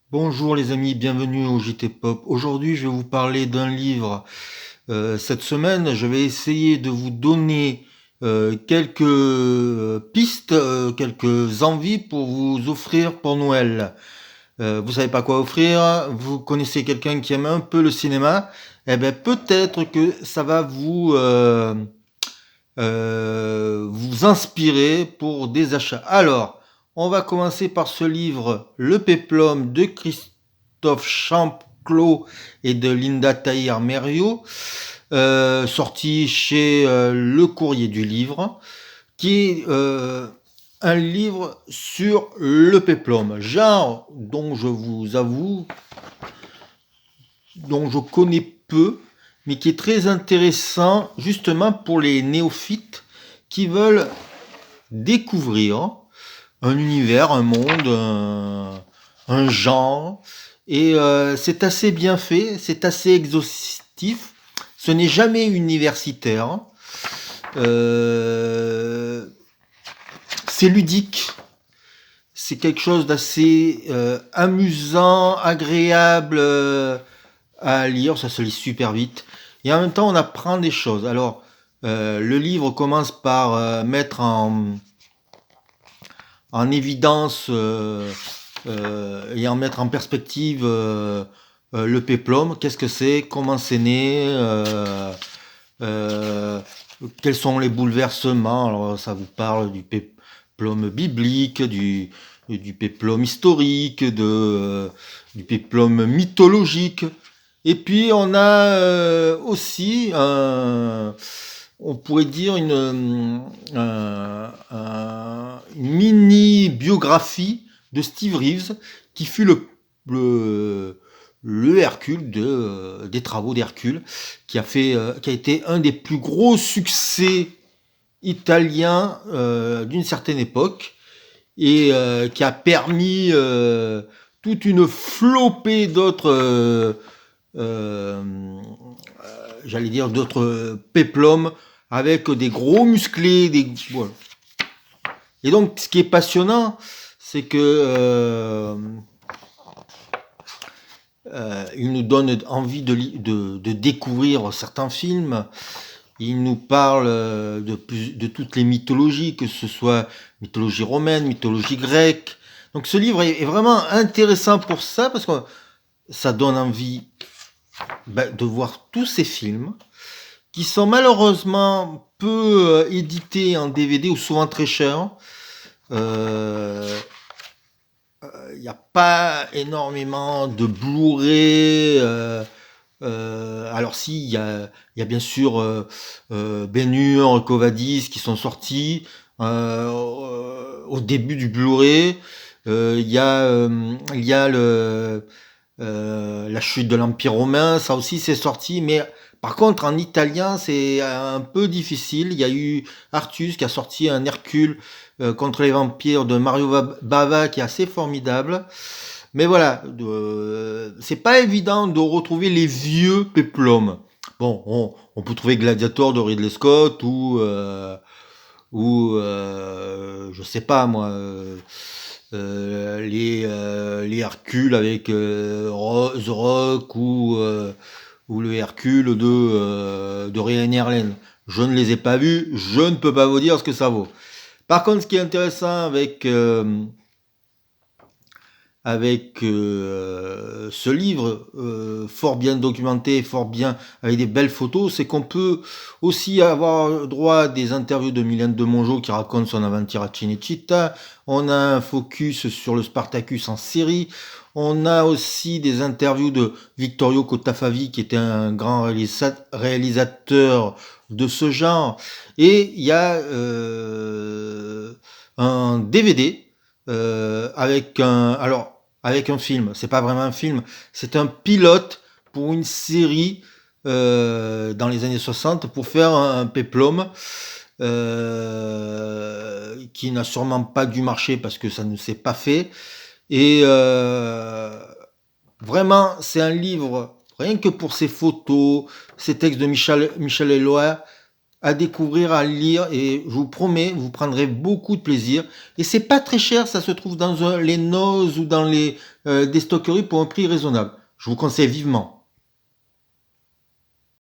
Bonjour les amis, bienvenue au JT Pop. Aujourd'hui, je vais vous parler d'un livre. Cette semaine, je vais essayer de vous donner quelques pistes, quelques envies pour vous offrir pour Noël. Vous savez pas quoi offrir, vous connaissez quelqu'un qui aime un peu le cinéma, eh ben peut-être que ça va vous inspirer pour des achats. Alors, on va commencer par ce livre, Le Péplum de Christophe Champclot et de Linda Tahir-Mériot, sorti chez Le Courrier du Livre, qui est un livre sur le péplum, genre dont je vous avoue, dont je connais peu, mais qui est très intéressant justement pour les néophytes qui veulent découvrir un univers, un monde, un genre. Et c'est assez bien fait, c'est assez exhaustif. Ce n'est jamais universitaire. Euh, c'est ludique. C'est quelque chose d'assez amusant, agréable à lire. Ça se lit super vite. Et en même temps, on apprend des choses. Alors, le livre commence par mettre en évidence et en mettre en perspective le péplum. Qu'est-ce que c'est? Comment c'est né? Euh, Quels sont les bouleversements? Alors, ça vous parle du péplum biblique, du péplum historique, du péplum mythologique. Et puis, on a aussi on pourrait dire une mini-biographie de Steve Reeves, qui fut le, le Hercule des travaux d'Hercule, qui a été un des plus gros succès italiens d'une certaine époque, et qui a permis toute une flopée d'autres j'allais dire d'autres péplums avec des gros musclés, voilà. Et donc, ce qui est passionnant, c'est que il nous donne envie de découvrir certains films. Il nous parle de toutes les mythologies, que ce soit mythologie romaine, mythologie grecque. Donc, ce livre est vraiment intéressant pour ça, parce que ça donne envie de voir tous ces films qui sont malheureusement peu édités en DVD ou souvent très chers. Il n'y a pas énormément de Blu-ray. Alors si, il y a bien sûr Ben-Hur, Covadis qui sont sortis au début du Blu-ray. Il y a la chute de l'Empire romain, ça aussi c'est sorti, mais par contre en italien c'est un peu difficile. Il y a eu Artus qui a sorti un Hercule contre les vampires de Mario Bava qui est assez formidable. Mais voilà, c'est pas évident de retrouver les vieux péplums. Bon, on peut trouver Gladiator de Ridley Scott ou je sais pas moi, les Hercules avec The Rock ou le Hercule de Ryan Erlen. Je ne les ai pas vus, je ne peux pas vous dire ce que ça vaut. Par contre, ce qui est intéressant avec ce livre fort bien documenté, fort bien avec des belles photos, c'est qu'on peut aussi avoir droit à des interviews de Mylène de Mongeau qui raconte son aventure à Cinecittà. On a un focus sur le Spartacus en série. On a aussi des interviews de Vittorio Cottafavi qui était un grand réalisateur de ce genre. Et il y a un DVD avec un film. C'est pas vraiment un film, c'est un pilote pour une série dans les années 60 pour faire un péplum qui n'a sûrement pas dû marcher parce que ça ne s'est pas fait. Et vraiment, c'est un livre, rien que pour ses photos, ses textes de Michel Éloi, à découvrir, à lire, et je vous promets, vous prendrez beaucoup de plaisir. Et c'est pas très cher, ça se trouve dans les Nose ou dans des stockeries pour un prix raisonnable. Je vous conseille vivement.